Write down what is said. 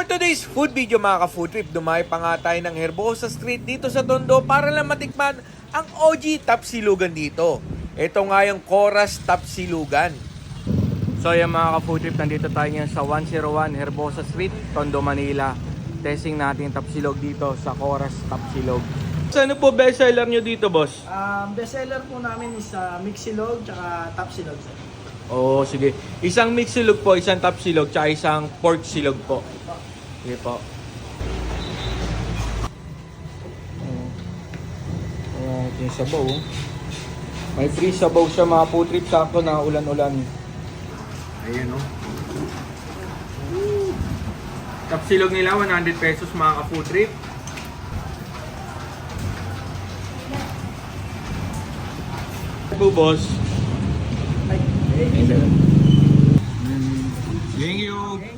today's food video mga ka-food trip, dumayo pa nga tayo ng Herbosa Street dito sa Tondo para lang matikman ang OG Tapsilugan dito. Ito nga yung Coras Tapsilugan. So yan mga ka-food trip, nandito tayo ngayon sa 101 Herbosa Street, Tondo, Manila. Testing natin yung tapsilog dito sa Coras Tapsilog. So ano po bestseller nyo dito, boss? Bestseller po namin is Mixilog tsaka Tapsilog, sir. Oo, sige. Isang mixilog po, isang tapsilog, tsaka isang pork silog po. Sige po. Ayan, ito yung sabaw. May free sabaw siya mga food trip, sakto na ulan-ulan. Ayan o. Tapsilog nila, 100 pesos mga ka-food trip. Po, boss. Ay, Thank you.